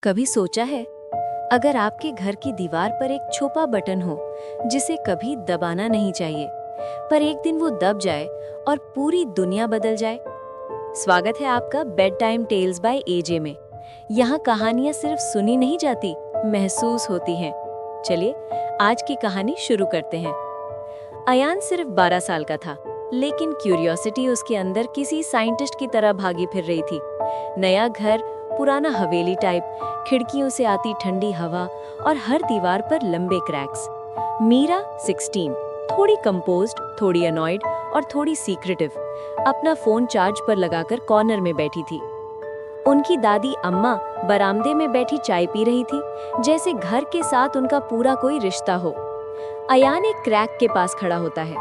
कभी सोचा है, अगर आपके घर की दीवार पर एक छुपा बटन हो जिसे कभी दबाना नहीं चाहिए, पर एक दिन वो दब जाए और पूरी दुनिया बदल जाए। स्वागत है आपका bed time tales by AJ में। यहाँ कहानियाँ सिर्फ सुनी नहीं जाती, महसूस होती हैं। चलिए आज की कहानी शुरू करते हैं। अयान सिर्फ 12 साल का था, लेकिन क्यूरियोसिटी उसके अंदर किसी साइंटिस्ट की तरह भागी फिर रही थी। नया घर, पुराना हवेली टाइप, खिड़कियों से आती ठंडी हवा और हर दीवार पर लंबे क्रैक्स। मीरा 16, थोड़ी कंपोज्ड, थोड़ी अनॉयड और थोड़ी सीक्रेटिव, अपना फोन चार्ज पर लगाकर कॉर्नर में बैठी थी। उनकी दादी अम्मा बरामदे में बैठी चाय पी रही थी, जैसे घर के साथ उनका पूरा कोई रिश्ता हो। अयान एक क्रैक के पास खड़ा होता है,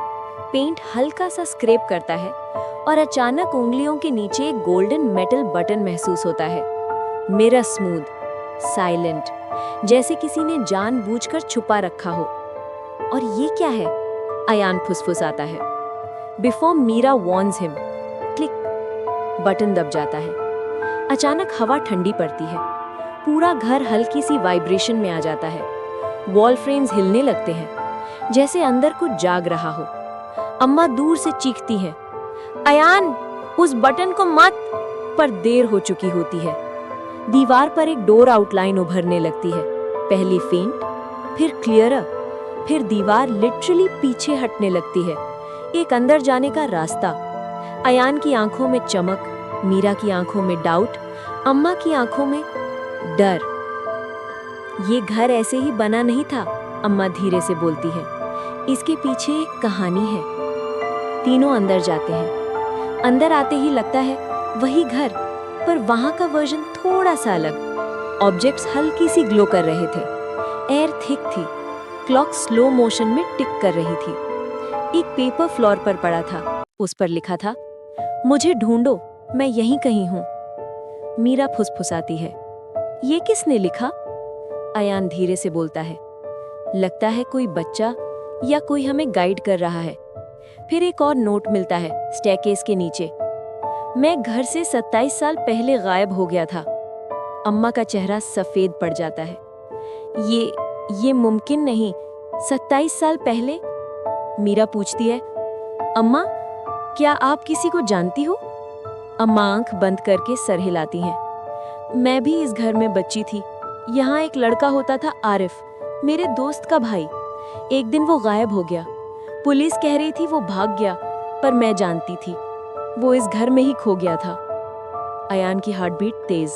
पेंट हल्का सा स्क्रैप करता है और अचानक उंगलियों के नीचे एक गोल्डन मेटल बटन महसूस होता है। मिरर स्मूथ, साइलेंट, जैसे किसी ने जानबूझकर छुपा रखा हो। और ये क्या है? अयान फुसफुसाता है। Before Meera warns him, click, button दब जाता है। अचानक हवा ठंडी पड़ती है, पूरा घर हल्की सी वाइब्रेशन में आ जाता है। वॉल फ्रेम्स हिलने लगते हैं, जैसे अंदर कुछ जाग रहा हो। अम्मा दूर से चीखती है, अयान, उस बटन को मत! पर देर हो चुकी होती है। दीवार पर एक डोर आउटलाइन उभरने लगती है, पहली फेंट, फिर क्लियरर, फिर दीवार लिटरली पीछे हटने लगती है। एक अंदर जाने का रास्ता। अयान की आंखों में चमक, मीरा की आंखों में डाउट, अम्मा की आंखों में डर। ये घर ऐसे ही बना नहीं था, अम्मा धीरे से बोलती है। इसके पीछे एक कहानी है। तीनों अंदर जाते हैं। अंदर आते ही लगता है वही घर, पर वहां का वर्जन थोड़ा सा अलग। ऑब्जेक्ट्स हल्की सी ग्लो कर रहे थे, एयर थिक थी, क्लॉक स्लो मोशन में टिक कर रही थी। एक पेपर फ्लोर पर पड़ा था, उस पर लिखा था, मुझे ढूंढो, मैं यहीं कहीं हूं। मीरा फुसफुसाती है, ये किसने लिखा? अयान धीरे से बोलता है, लगता है कोई बच्चा या कोई हमें गाइड कर रहा है। फिर एक और नोट मिलता है स्टेयरकेस के नीचे, मैं घर से 27 साल पहले गायब हो गया था। अम्मा का चेहरा सफेद पड़ जाता है। ये मुमकिन नहीं, 27 साल पहले? मीरा पूछती है, अम्मा, क्या आप किसी को जानती हो? अम्मा आंख बंद करके सर हिलाती हैं। मैं भी इस घर में बच्ची थी। यहाँ एक लड़का होता था, आरिफ, मेरे दोस्त का भाई। एक दिन वो गायब हो गया। पुलिस कह रही थी वो भाग गया, पर मैं जानती थी वो इस घर में ही खो गया था। अयान की हार्टबीट तेज।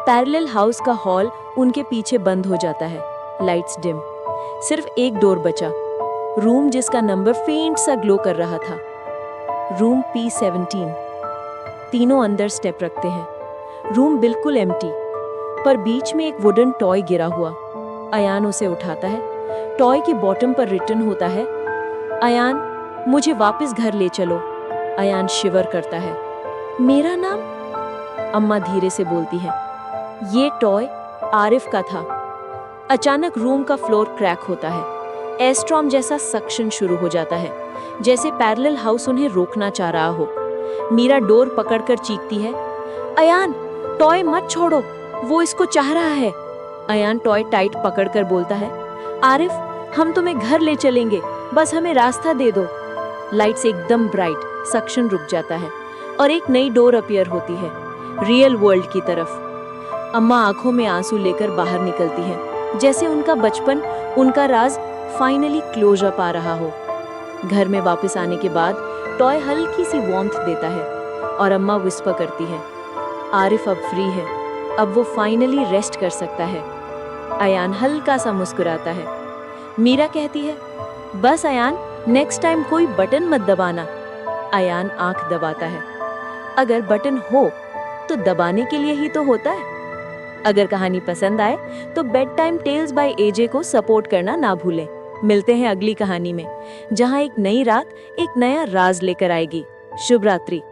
पैरेलल हाउस का हॉल उनके पीछे बंद हो जाता है, लाइट्स डिम। सिर्फ एक डोर बचा, रूम जिसका नंबर फेंट सा ग्लो कर रहा था, रूम P17। तीनों अंदर स्टेप रखते हैं। रूम बिल्कुल एम्प्टी, पर बीच में एक वुडन टॉय गिरा हुआ। अयान उसे उठाता है। टॉय के बॉटम पर रिटन होता है, अयान, मुझे वापस घर ले चलो। अयान शिवर करता है। मेरा नाम? अम्मा धीरे से बोलती है, ये टॉय आरिफ का था। अचानक रूम का फ्लोर क्रैक होता है। एयरस्टॉर्म जैसा सक्शन शुरू हो जाता है, जैसे पैरेलल हाउस उन्हें रोकना चाह रहा हो। मीरा डोर पकड़कर चीखती है, अयान, टॉय मत छोड़ो, वो इसको चाह रहा है। अयान टॉय टाइट पकड़कर बोलता है, आरिफ, हम तुम्हें घर ले चलेंगे, बस हमें रास्ता दे दो। लाइट्स एकदम ब्राइट, सक्शन रुक जाता है और एक नई डोर अपीयर होती है, रियल वर्ल्ड की तरफ। अम्मा आंखों में आंसू लेकर बाहर निकलती हैं, जैसे उनका बचपन, उनका राज फाइनली क्लोजर पा रहा हो। घर में वापस आने के बाद टॉय हल्की सी वार्मथ देता है और अम्मा विस्पर करती है, आरिफ अब फ्री है, अब वो फाइनली रेस्ट कर सकता है। अयान हल्का सा मुस्कुराता है। मीरा कहती है, बस अयान, नेक्स्ट टाइम कोई बटन मत दबाना। अयान आंख दबाता है। अगर बटन हो तो दबाने के लिए ही तो होता है। अगर कहानी पसंद आए तो bed time tales by AJ को सपोर्ट करना ना भूलें। मिलते हैं अगली कहानी में, जहां एक नई रात एक नया राज लेकर आएगी। शुभ रात्रि।